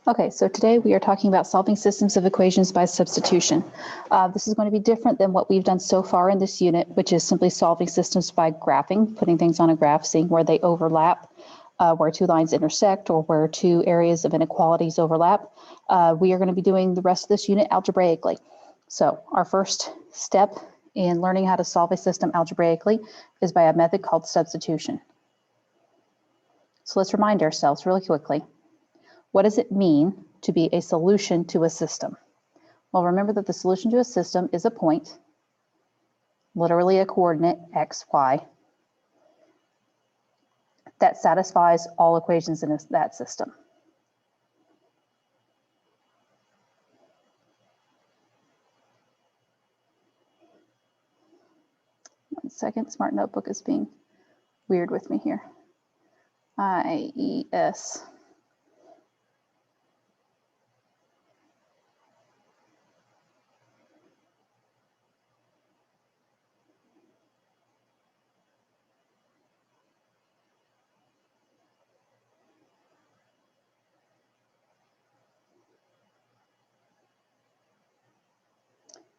Okay, so today we are talking about solving systems of equations by substitution. This is going to be different than what we've done so far in this unit, which is simply solving systems by graphing, putting things on a graph, seeing where they overlap, where two lines intersect, or where two areas of inequalities overlap. We are going to be doing the rest of this unit algebraically. So our first step in learning how to solve a system algebraically is by a method called substitution. So let's remind ourselves really quickly. What does it mean to be a solution to a system? Well, remember that the solution to a system is a point, literally a coordinate, x, y, that satisfies all equations in that system. One second, Smart Notebook is being weird with me here. IES.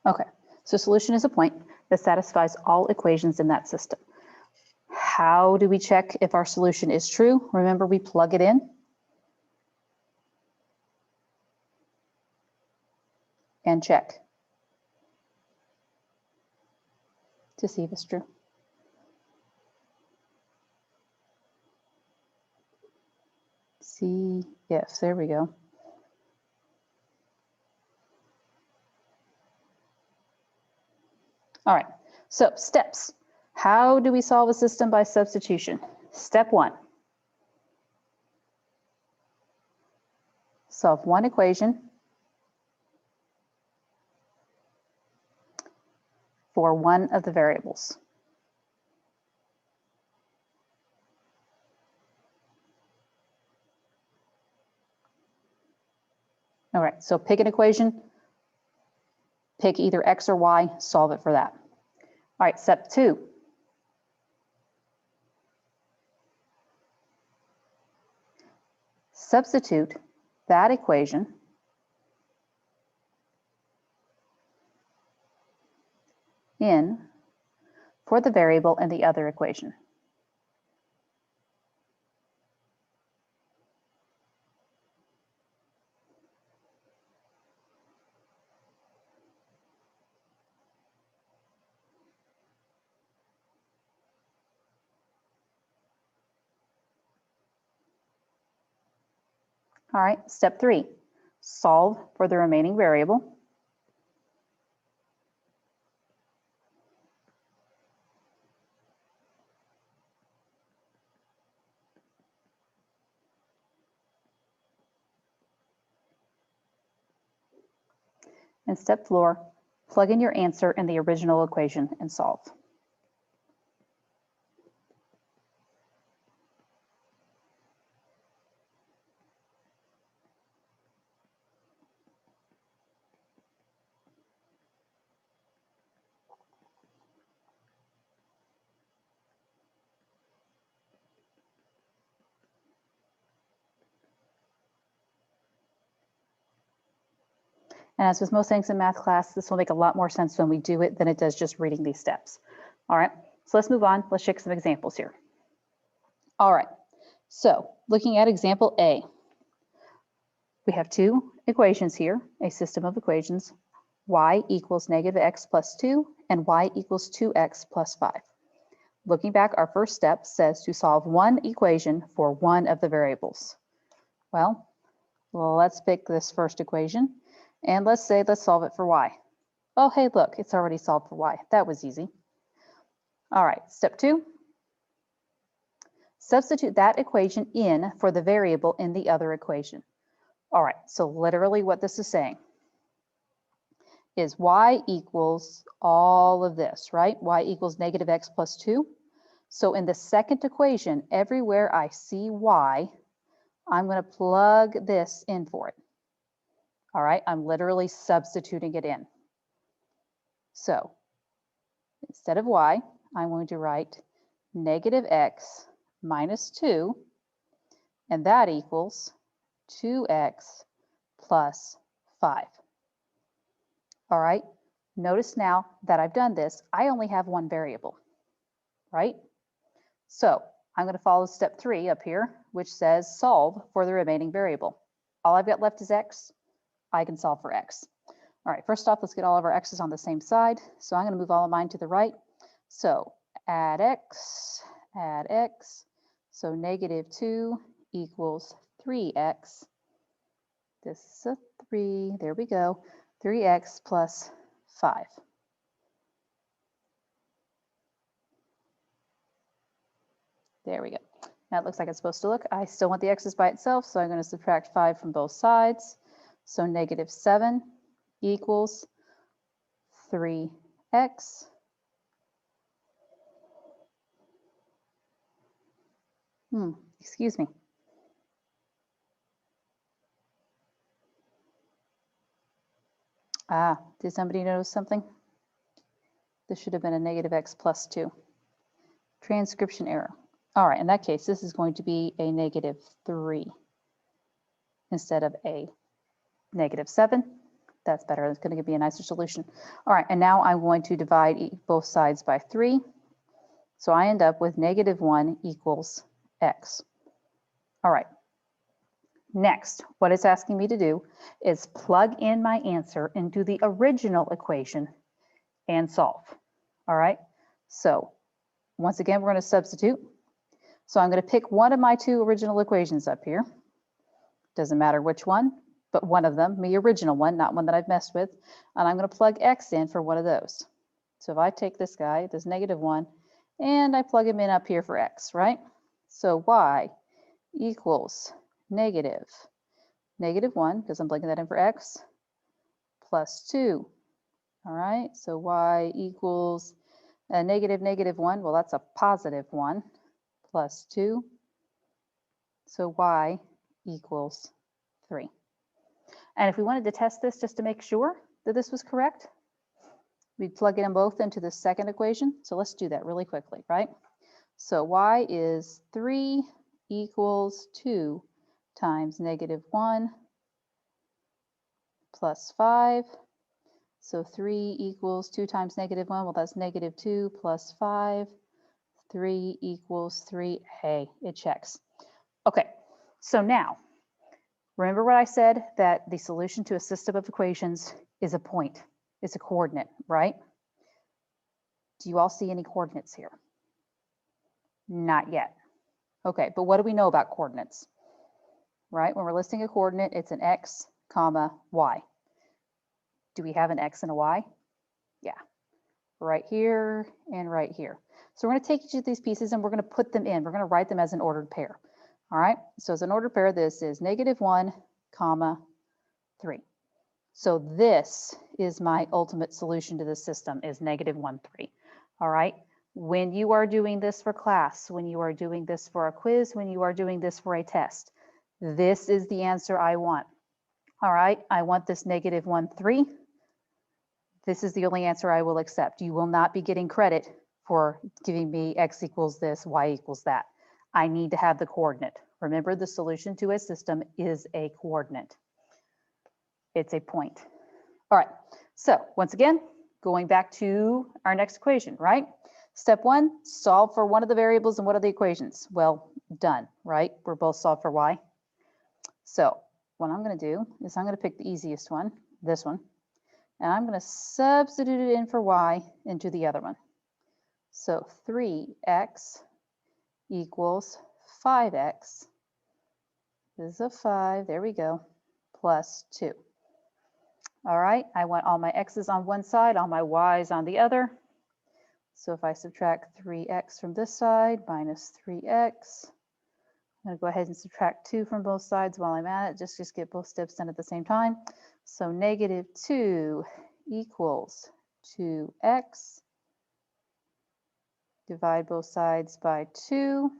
Okay, so solution is a point that satisfies all equations in that system. How do we check if our solution is true? Remember, we plug it in and check to see if it's true. See if, there we go. All right, so steps. How do we solve a system by substitution? Step one. Solve one equation for one of the variables. All right, so pick an equation, pick either x or y, solve it for that. All right, step two. Substitute that equation in for the variable in the other equation. All right, step three, solve for the remaining variable. And step four, plug in your answer in the original equation and solve. And as with most things in math class, this will make a lot more sense when we do it than it does just reading these steps. All right, so let's move on. Let's check some examples here. All right, so looking at example A, we have two equations here, a system of equations, y equals negative x plus 2 and y equals 2x plus 5. Looking back, our first step says to solve one equation for one of the variables. Well, let's pick this first equation. And let's solve it for y. Oh, hey, look, it's already solved for y. That was easy. All right, step two. Substitute that equation in for the variable in the other equation. All right, so literally what this is saying is y equals all of this, right? Y equals negative x plus 2. So in the second equation, everywhere I see y, I'm going to plug this in for it. All right, I'm literally substituting it in. So instead of y, I'm going to write negative x minus 2, and that equals 2x plus 5. All right, notice now that I've done this, I only have one variable, right? So I'm going to follow step 3 up here, which says solve for the remaining variable. All I've got left is x. I can solve for x. All right, first off, let's get all of our x's on the same side. So I'm going to move all of mine to the right. So add x. So -2 equals 3x. This is a 3. There we go. 3x plus 5. There we go. Now it looks like it's supposed to look. I still want the x's by itself, so I'm going to subtract 5 from both sides. So -7 equals 3x. Excuse me. Did somebody notice something? This should have been a -x plus 2. Transcription error. All right, in that case, this is going to be a -3 instead of a -7. That's better. It's going to be a nicer solution. All right, and now I'm going to divide both sides by 3. So I end up with -1 equals x. All right. Next, what it's asking me to do is plug in my answer into the original equation and solve. All right. So once again, we're going to substitute. So I'm going to pick one of my 2 original equations up here. Doesn't matter which one, but one of them, the original one, not one that I've messed with. And I'm going to plug x in for one of those. So if I take this guy, this -1, and I plug him in up here for x, right? So y equals -1, because I'm plugging that in for x, plus 2. All right, so y equals a -1. Well, that's a +1 plus 2. So y equals 3. And if we wanted to test this just to make sure that this was correct, we'd plug them both into the second equation. So let's do that really quickly, right? So y is 3 equals 2 times -1 plus 5. So 3 equals 2 times -1. Well, that's -2 plus 5. 3 equals 3. Hey, it checks. Okay, so now, remember what I said, that the solution to a system of equations is a point. It's a coordinate, right? Do you all see any coordinates here? Not yet. Okay, but what do we know about coordinates? Right, when we're listing a coordinate, it's an x, comma, y. Do we have an x and a y? Yeah, right here and right here. So we're going to take each of these pieces and we're going to put them in. We're going to write them as an ordered pair. All right, so as an ordered pair, this is -1, comma, 3. So this is my ultimate solution to this system, is -1, 3. All right, when you are doing this for class, when you are doing this for a quiz, when you are doing this for a test, this is the answer I want. All right, I want this -1, 3. This is the only answer I will accept. You will not be getting credit for giving me x equals this, y equals that. I need to have the coordinate. Remember, the solution to a system is a coordinate. It's a point. All right, so once again, going back to our next equation, right? Step 1, solve for one of the variables and what are the equations? Well, done, right? We're both solved for y. So what I'm going to do is I'm going to pick the easiest one, this one, and I'm going to substitute it in for y into the other one. So 3x equals 5x. This is a 5, there we go, plus 2. All right, I want all my x's on one side, all my y's on the other. So if I subtract 3x from this side minus 3x, I'm going to go ahead and subtract 2 from both sides while I'm at it, just get both steps done at the same time. So -2 equals 2x. Divide both sides by 2.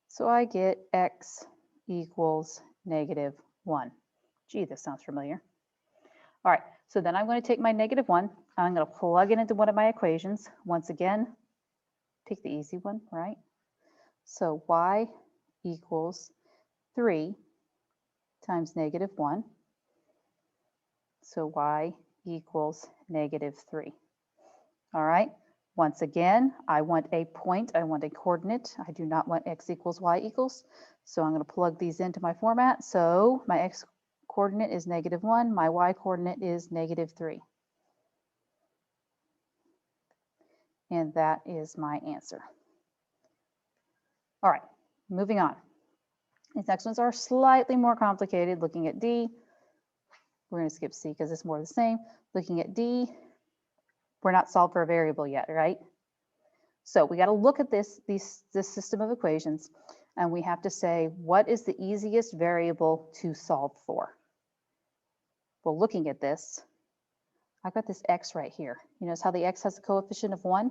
So I get x equals -1. Gee, this sounds familiar. All right, so then I'm going to take my -1. I'm going to plug it into one of my equations. Once again, take the easy one, right? So y equals 3 times -1 So y equals -3. All right. Once again, I want a point, I want a coordinate. I do not want x equals y equals. So I'm going to plug these into my format. So my x coordinate is -1, my y coordinate is -3. And that is my answer. All right, moving on. These next ones are slightly more complicated. Looking at D, we're going to skip C because it's more the same. Looking at D, we're not solved for a variable yet, right? So we got to look at this system of equations, and we have to say, what is the easiest variable to solve for? Well, looking at this, I've got this x right here. You notice how the x has a coefficient of 1?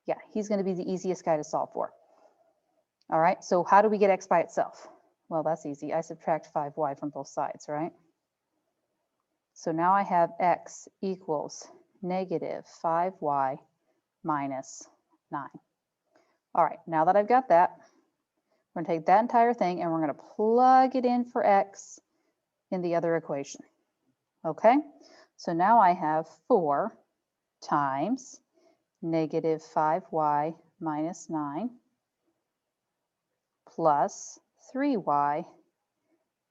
Yeah, he's going to be the easiest guy to solve for. All right, so how do we get x by itself? Well, that's easy. I subtract 5y from both sides, right? So now I have x equals -5y minus 9. All right, now that I've got that, we're going to take that entire thing and we're going to plug it in for x in the other equation. Okay, so now I have 4 times -5y minus 9 plus 3y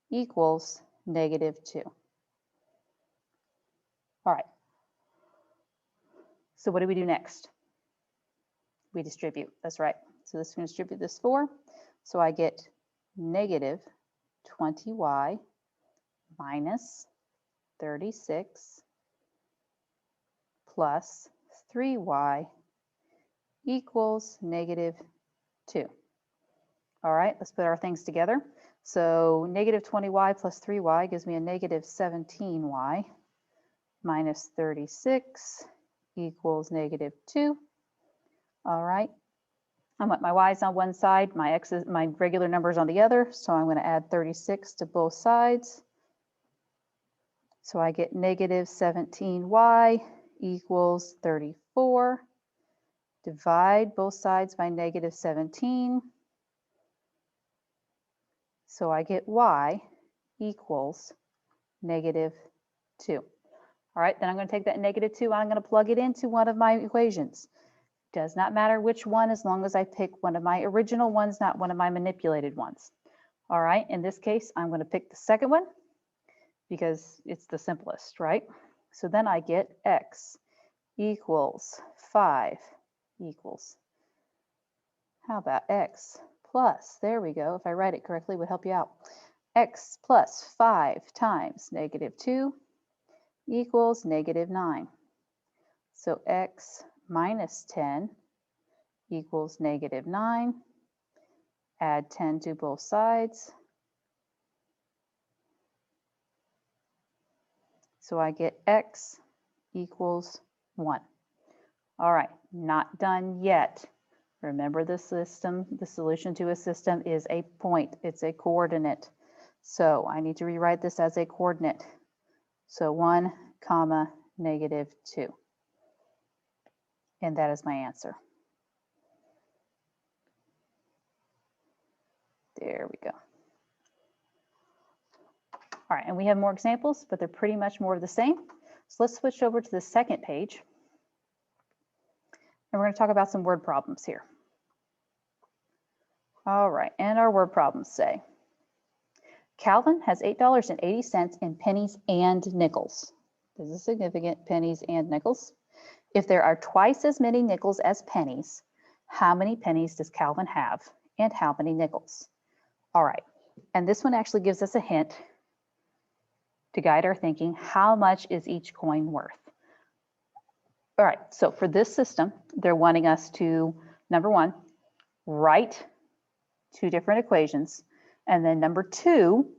equals -2. All right, so what do we do next? We distribute, that's right. So this is going to distribute this 4. So I get -20y minus 36 plus 3y equals -2. All right, let's put our things together. So -20y plus 3y gives me a -17y minus 36 equals -2. All right, I want my y's on one side, my x's, my regular numbers on the other, so I'm going to add 36 to both sides. So I get -17y equals 34. Divide both sides by -17. So I get y equals -2. All right, then I'm going to take that -2 and I'm going to plug it into one of my equations. Does not matter which one as long as I pick one of my original ones, not one of my manipulated ones. All right, in this case, I'm going to pick the second one because it's the simplest, right? So then I get x equals 5 equals, how about x plus, there we go, if I write it correctly, it would help you out. X plus 5 times -2 equals -9. So x minus 10 equals -9. Add 10 to both sides. So I get x equals 1. All right, not done yet. Remember the system, the solution to a system is a point, it's a coordinate. So I need to rewrite this as a coordinate. So 1, -2. And that is my answer. There we go. All right, and we have more examples, but they're pretty much more of the same. So let's switch over to the second page. And we're going to talk about some word problems here. All right, and our word problems say, Calvin has $8.80 in pennies and nickels. This is significant, pennies and nickels. If there are twice as many nickels as pennies, how many pennies does Calvin have and how many nickels? All right, and this one actually gives us a hint to guide our thinking. How much is each coin worth? All right, so for this system, they're wanting us to, number one, write two different equations, and then number two,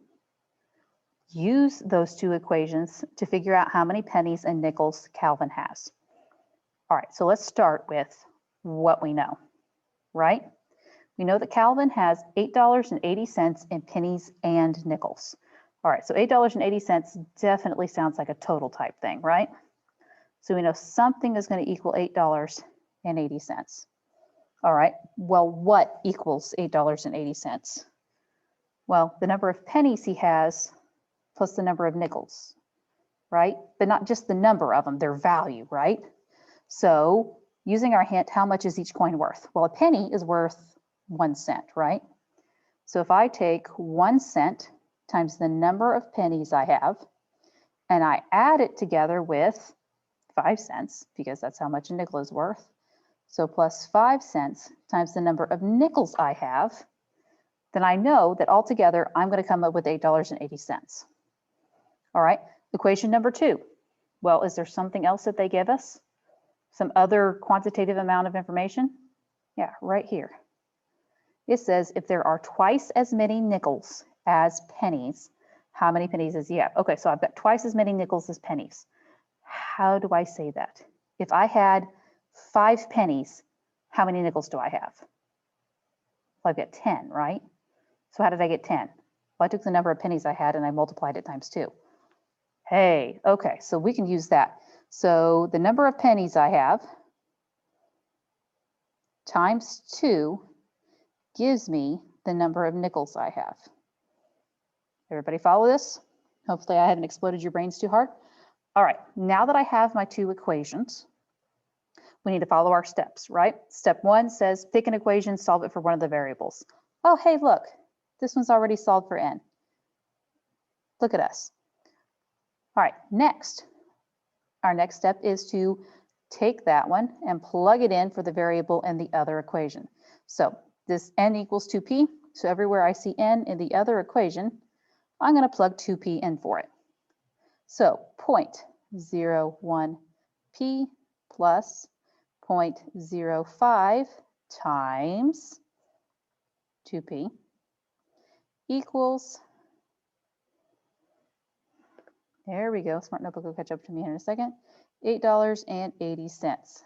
use those two equations to figure out how many pennies and nickels Calvin has. All right, so let's start with what we know, right? We know that Calvin has $8.80 in pennies and nickels. All right, so $8.80 definitely sounds like a total type thing, right? So we know something is going to equal $8.80. All right, well, what equals $8.80? Well, the number of pennies he has plus the number of nickels. right? But not just the number of them, their value, right? So using our hint, how much is each coin worth? Well, a penny is worth 1 cent, right? So if I take 1 cent times the number of pennies I have, and I add it together with 5 cents, because that's how much a nickel is worth. So plus 5 cents times the number of nickels I have, then I know that altogether I'm going to come up with $8.80. All right, equation number 2. Well, is there something else that they give us? Some other quantitative amount of information? Yeah, right here. It says if there are twice as many nickels as pennies, how many pennies does he have? Okay, so I've got twice as many nickels as pennies. How do I say that? If I had 5 pennies, how many nickels do I have? Well, I've got 10, right? So how did I get 10? Well, I took the number of pennies I had and I multiplied it times 2. Hey, okay, so we can use that. So the number of pennies I have times 2 gives me the number of nickels I have. Everybody follow this? Hopefully I haven't exploded your brains too hard. All right, now that I have my 2 equations, we need to follow our steps, right? Step 1 says pick an equation, solve it for one of the variables. Oh, hey, look, this one's already solved for n. Look at us. All right, next, our next step is to take that one and plug it in for the variable in the other equation. So this n equals 2p, so everywhere I see n in the other equation, I'm going to plug 2p in for it. So 0.01p plus 0.05 times 2p equals, there we go, Smart Notebook will catch up to me in a second, $8.80.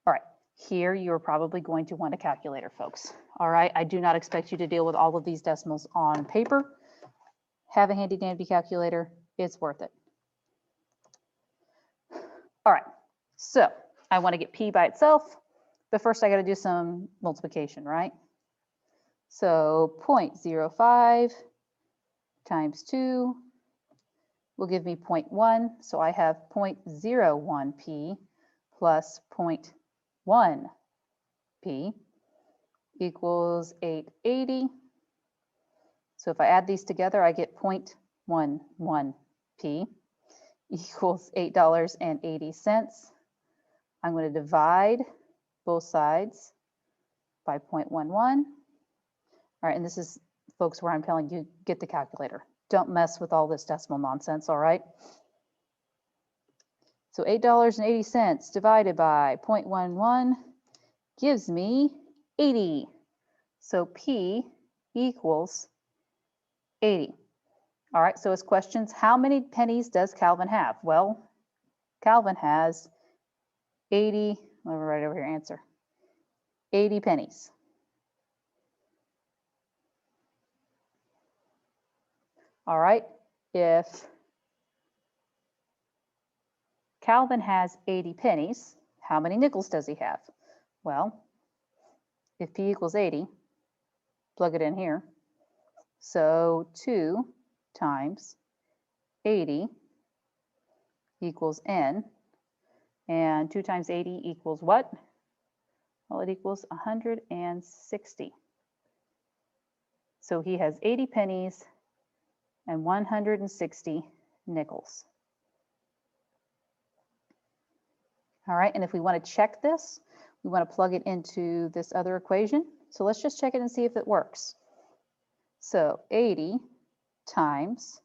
All right, here you're probably going to want a calculator, folks. All right, I do not expect you to deal with all of these decimals on paper. Have a handy dandy calculator, it's worth it. All right, so I want to get p by itself, but first I got to do some multiplication, right? So 0.05 times 2 will give me 0.1, so I have 0.01p plus 0.1p equals 880. So if I add these together, I get 0.11p equals $8.80. I'm going to divide both sides by 0.11. All right, and this is, folks, where I'm telling you, get the calculator. Don't mess with all this decimal nonsense, all right? So $8.80 divided by 0.11 gives me 80. So P equals 80. All right, so as questions, how many pennies does Calvin have? Well, Calvin has 80, let me write over here, answer, 80 pennies. All right, if Calvin has 80 pennies, how many nickels does he have? Well, if P equals 80, plug it in here. So 2 times 80 equals n, and 2 times 80 equals what? Well, it equals 160. So he has 80 pennies and 160 nickels. All right, and if we want to check this, we want to plug it into this other equation. So let's just check it and see if it works. So 80 times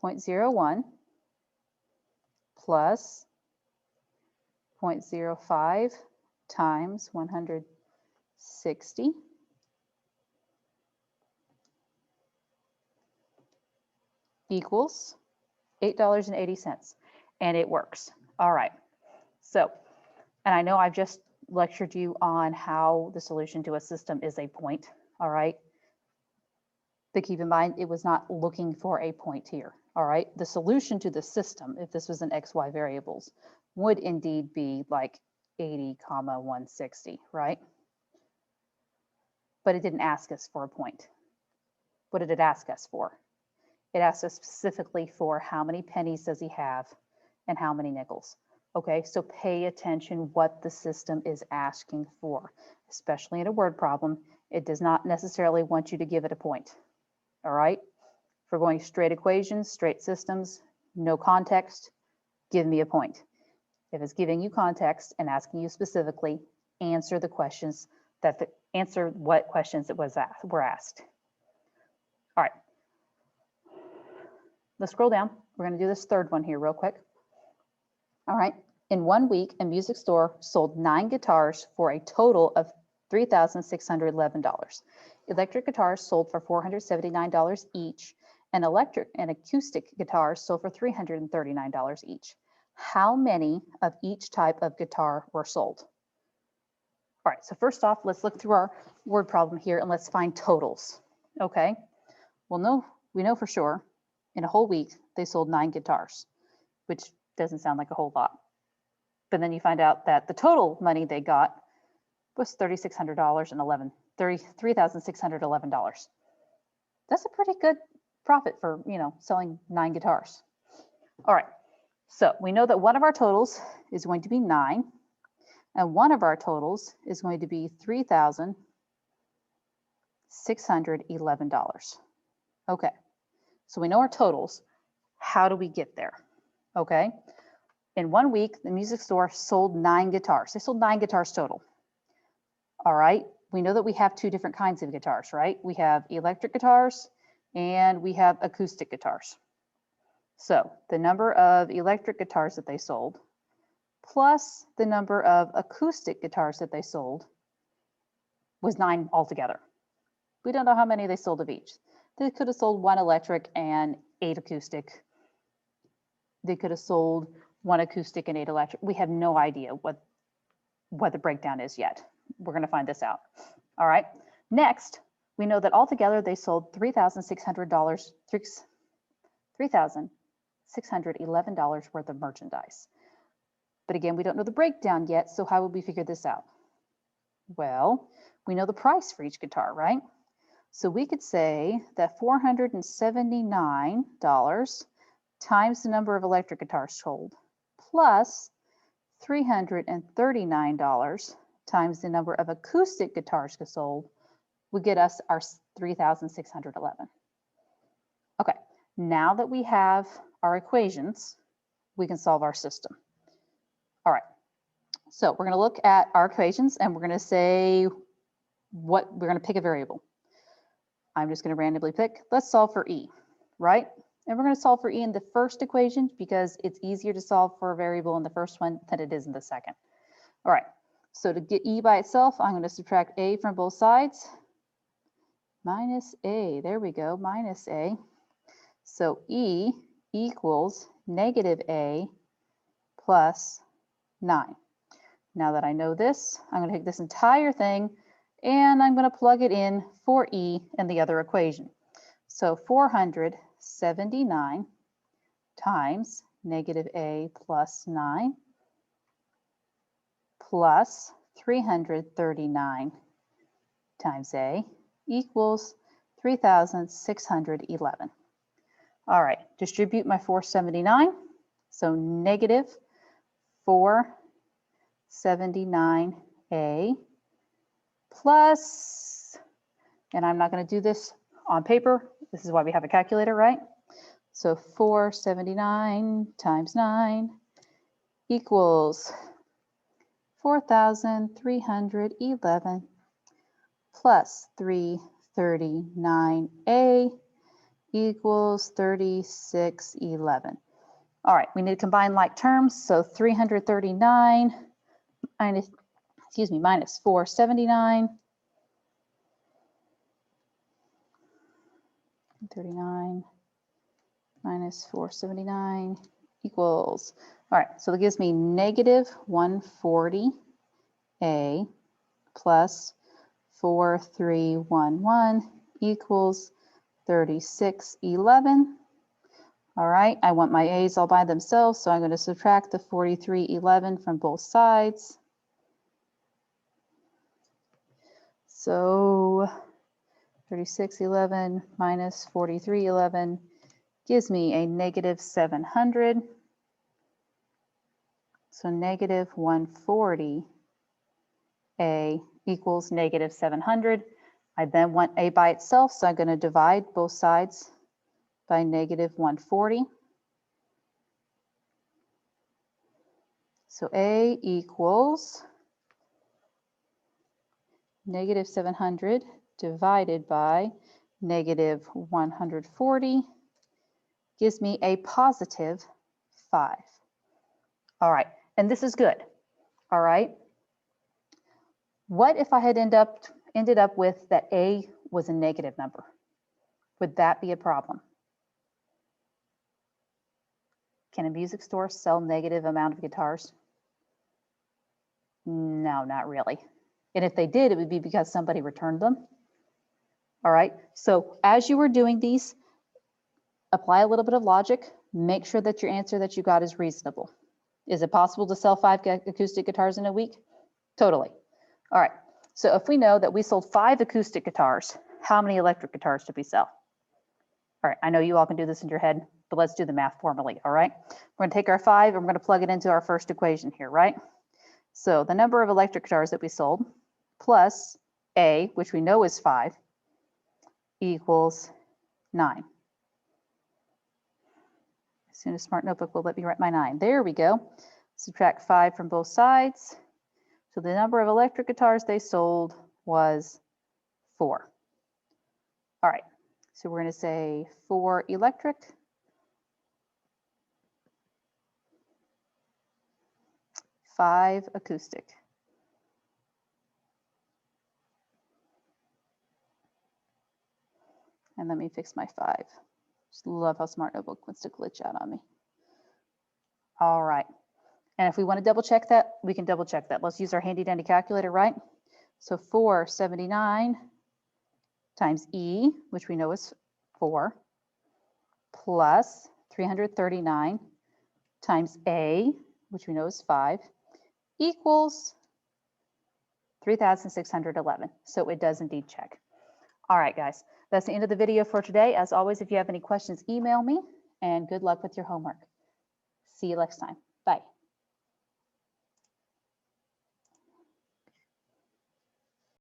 0.01 plus 0.05 times 160 equals $8.80, and it works. All right, so, and I know I've just lectured you on how the solution to a system is a point, all right? But keep in mind, it was not looking for a point here, all right? The solution to the system, if this was an XY variables, would indeed be like 80, 160, right? But it didn't ask us for a point. What did it ask us for? It asks us specifically for how many pennies does he have and how many nickels. Okay, so pay attention what the system is asking for, especially in a word problem. It does not necessarily want you to give it a point. All right, if we're going straight equations, straight systems, no context, give me a point. If it's giving you context and asking you specifically, answer the questions answer what questions were asked. All right, let's scroll down. We're going to do this third one here real quick. All right, in 1 week, a music store sold 9 guitars for a total of $3,611. Electric guitars sold for $479 each, and electric and acoustic guitars sold for $339 each. How many of each type of guitar were sold? All right, so first off, let's look through our word problem here and let's find totals. Okay, well, we know for sure in a whole week they sold 9 guitars, which doesn't sound like a whole lot. But then you find out that the total money they got was $3,611. That's a pretty good profit for, selling 9 guitars. All right, so we know that one of our totals is going to be 9, and one of our totals is going to be $3,611. Okay, so we know our totals. How do we get there? Okay, in 1 week, the music store sold 9 guitars. They sold 9 guitars total. All right, we know that we have 2 different kinds of guitars, right? We have electric guitars and we have acoustic guitars. So the number of electric guitars that they sold plus the number of acoustic guitars that they sold was 9 altogether. We don't know how many they sold of each. They could have sold 1 electric and 8 acoustic. They could have sold 1 acoustic and 8 electric. We have no idea what the breakdown is yet. We're going to find this out. All right. Next, we know that altogether they sold $3,611 worth of merchandise. But again, we don't know the breakdown yet, so how would we figure this out? Well, we know the price for each guitar, right? So we could say that $479 times the number of electric guitars sold plus $339 times the number of acoustic guitars sold would get us our $3,611. Okay, now that we have our equations, we can solve our system. All right, so we're going to look at our equations and we're going to say we're going to pick a variable. I'm just going to randomly pick, let's solve for E, right? And we're going to solve for E in the first equation because it's easier to solve for a variable in the first one than it is in the second. All right, so to get E by itself, I'm going to subtract A from both sides. Minus A, there we go, minus A. So E equals negative A plus 9. Now that I know this, I'm going to take this entire thing and I'm going to plug it in for E in the other equation. So 479 times negative A plus 9 plus 339 times A equals 3,611. All right, distribute my 479. So negative 479A plus, and I'm not going to do this on paper. This is why we have a calculator, right? So 479 times 9 equals 4,311 plus 339A equals 3611. All right, we need to combine like terms. So 339 minus 479. 39 minus 479 equals, all right, so that gives me negative 140A plus 4311 equals 3611. All right, I want my A's all by themselves, so I'm going to subtract the 4311 from both sides. So 3611 minus 4311 gives me a negative 700. So negative 140A equals negative 700. I then want A by itself, so I'm going to divide both sides by negative 140. So A equals negative 700 divided by negative 140 gives me a positive 5. All right, and this is good. All right. What if I had ended up with that A was a negative number? Would that be a problem? Can a music store sell negative amount of guitars? No, not really. And if they did, it would be because somebody returned them. All right, so as you were doing these, apply a little bit of logic. Make sure that your answer that you got is reasonable. Is it possible to sell 5 acoustic guitars in a week? Totally. All right, so if we know that we sold 5 acoustic guitars, how many electric guitars did we sell? All right, I know you all can do this in your head, but let's do the math formally, all right? We're gonna take our 5 and we're gonna plug it into our first equation here, right? So the number of electric guitars that we sold plus A, which we know is 5, equals 9. As soon as Smart Notebook will let me write my 9. There we go. Subtract 5 from both sides. So the number of electric guitars they sold was 4. All right, so we're going to say 4 electric, 5 acoustic. And let me fix my 5. Just love how Smart Notebook wants to glitch out on me. All right. And if we want to double check that, we can double check that. Let's use our handy dandy calculator, right? So 479 times E, which we know is 4, plus 339 times A, which we know is 5, equals 3,611. So it does indeed check. All right, guys, that's the end of the video for today. As always, if you have any questions, email me, and good luck with your homework. See you next time. Bye.